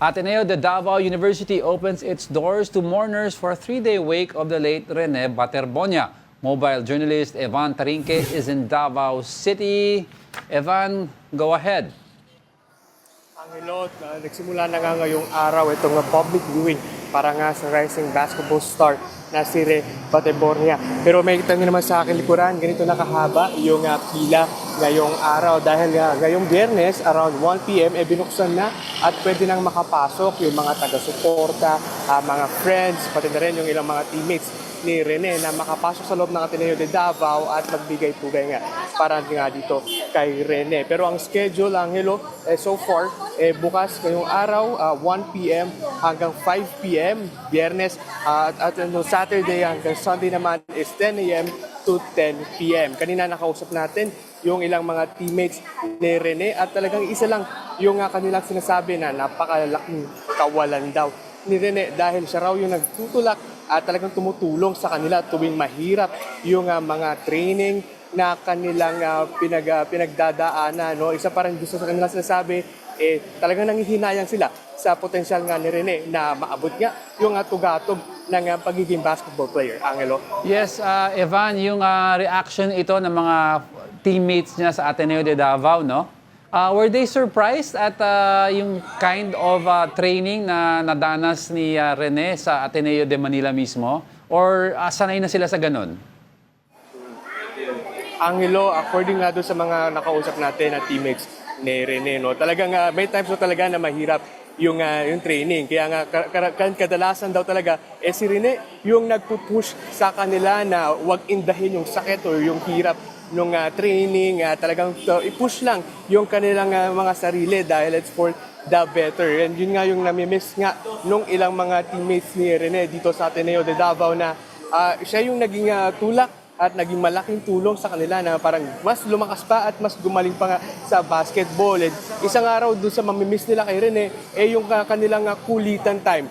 Ateneo de Davao University opens its doors to mourners for a three-day wake of the late Rene Baterbonia. Mobile journalist Evan Tarinque is in Davao City. Evan, go ahead. Angelo, nagsimula na nga ngayong araw itong public viewing para nga sa rising basketball star na si Rene Baterbonia. Pero may kita naman sa akin likuran, ganito nakahaba yung pila ngayong araw dahil ngayong Biyernes around 1 p.m. binuksan na at pwede nang makapasok yung mga taga-suporta, mga friends, pati na rin yung ilang mga teammates ni Rene na makapasok sa loob ng Ateneo de Davao at magbigay pugay nga para nga dito kay Rene. Pero ang schedule, Angelo, so far, bukas ngayong araw, 1 p.m. hanggang 5 p.m. Biyernes at Saturday hanggang Sunday naman is 10 a.m. to 10 p.m. Kanina nakausap natin yung ilang mga teammates ni Rene at talagang isa lang yung kanilang sinasabi na napakalaking kawalan daw ni Rene dahil siya raw yung nagtutulak at talagang tumutulong sa kanila tuwing mahirap yung mga training na kanilang pinagdadaanan. No? Isa pa rin gusto sa kanila sinasabi, talagang nangihinayang sila sa potensyal nga ni Rene na maabot nga yung tugatog ng pagiging basketball player. Angelo? Yes, Evan, yung reaction ito ng mga teammates niya sa Ateneo de Davao, no? Were they surprised at yung kind of training na nadanas ni Rene sa Ateneo de Manila mismo? Or sanay na sila sa ganun? Angelo, according nga doon sa mga nakausap natin na teammates ni Rene, no, talagang may times talaga na mahirap yung training. Kaya nga kadalasan daw talaga si Rene yung nagpupush sa kanila na wag indahin yung sakit o yung hirap nung training, talagang i-push lang yung kanilang mga sarili dahil it's for the better. And yun nga yung nami-miss nga nung ilang mga teammates ni Rene dito sa Ateneo de Davao na siya yung naging tulak at naging malaking tulong sa kanila na parang mas lumakas pa at mas gumaling pa nga sa basketball. And isang araw doon sa mamimiss nila kay Rene, yung kanilang kulitan time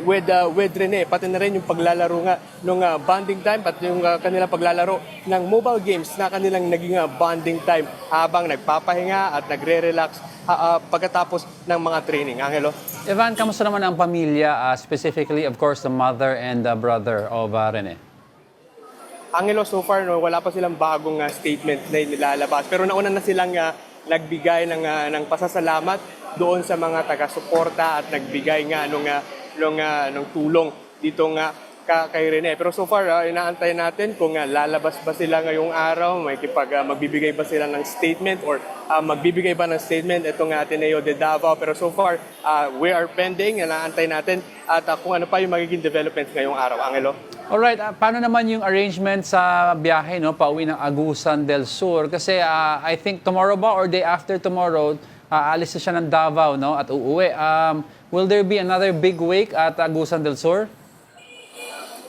with Rene, pati na rin yung paglalaro nga nung bonding time, pati yung kanilang paglalaro ng mobile games na kanilang naging bonding time habang nagpapahinga at nagre-relax pagkatapos ng mga training. Angelo? Evan, kamusta naman ang pamilya, specifically, of course, the mother and the brother of Rene? Angelo, so far, no, wala pa silang bagong statement na nilalabas. Pero nauna na silang nagbigay ng pasasalamat doon sa mga taga-suporta at nagbigay nga nung tulong dito nga kay Rene. Pero so far, inaantay natin kung lalabas ba sila ngayong araw, magbibigay ba sila ng statement or magbibigay ba ng statement itong Ateneo de Davao. Pero so far, we are pending, inaantay natin at kung ano pa yung magiging developments ngayong araw. Angelo? Alright, paano naman yung arrangement sa biyahe, no, pauwi ng Agusan del Sur? Kasi I think tomorrow ba or day after tomorrow, alis na siya ng Davao, no, at uuwi. Will there be another big wake at Agusan del Sur?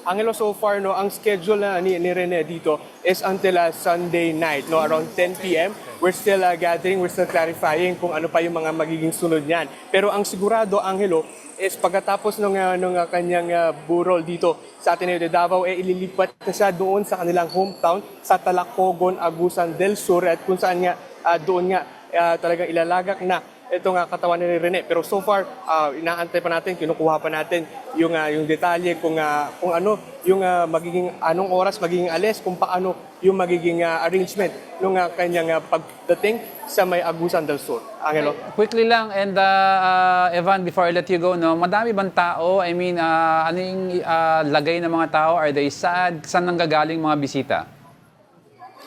Angelo, so far, no, ang schedule ni Rene dito is until Sunday night, no, around 10 p.m. We're still gathering, we're still clarifying kung ano pa yung mga magiging sunod niyan. Pero ang sigurado, Angelo, is pagkatapos ng kanyang burol dito sa Ateneo de Davao, ililipat na siya doon sa kanilang hometown sa Talacogon, Agusan del Sur at kung saan nga doon nga talagang ilalagak na itong katawan ni Rene. Pero so far, inaantay pa natin, kinukuha pa natin yung detalye kung ano yung magiging anong oras magiging alis, kung paano yung magiging arrangement ng kanyang pagdating sa may Agusan del Sur. Angelo? Quickly lang, and Evan, before I let you go, no, madami bang tao? I mean, ano yung lagay ng mga tao? Are they sad? Saan nanggagaling mga bisita?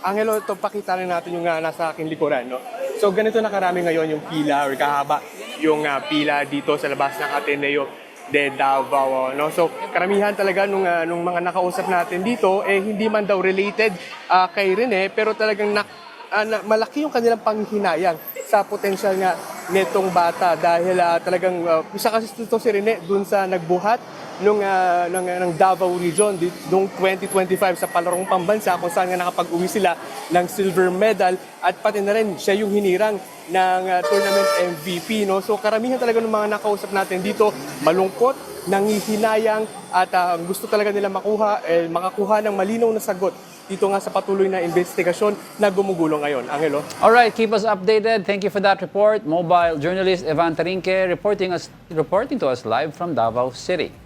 Angelo, ito pakita rin natin yung nasa aking likuran. No? So ganito na karami ngayon yung pila or kahaba yung pila dito sa labas ng Ateneo de Davao. No? So karamihan talaga nung mga nakausap natin dito, hindi man daw related kay Rene, pero talagang malaki yung kanilang panghinayang sa potensyal nga netong bata dahil talagang isa kasi ito si Rene dun sa nagbuhat ng Davao region noong 2025 sa palarong pambansa kung saan nga nakapag-uwi sila ng silver medal at pati na rin siya yung hinirang ng tournament MVP. No? So karamihan talaga ng mga nakausap natin dito malungkot, nangihinayang at gusto talaga nila makakuha ng malinaw na sagot dito nga sa patuloy na investigasyon na gumugulo ngayon. Angelo? All right, keep us updated. Thank you for that report. Mobile journalist Evan Tarinque reporting to us live from Davao City.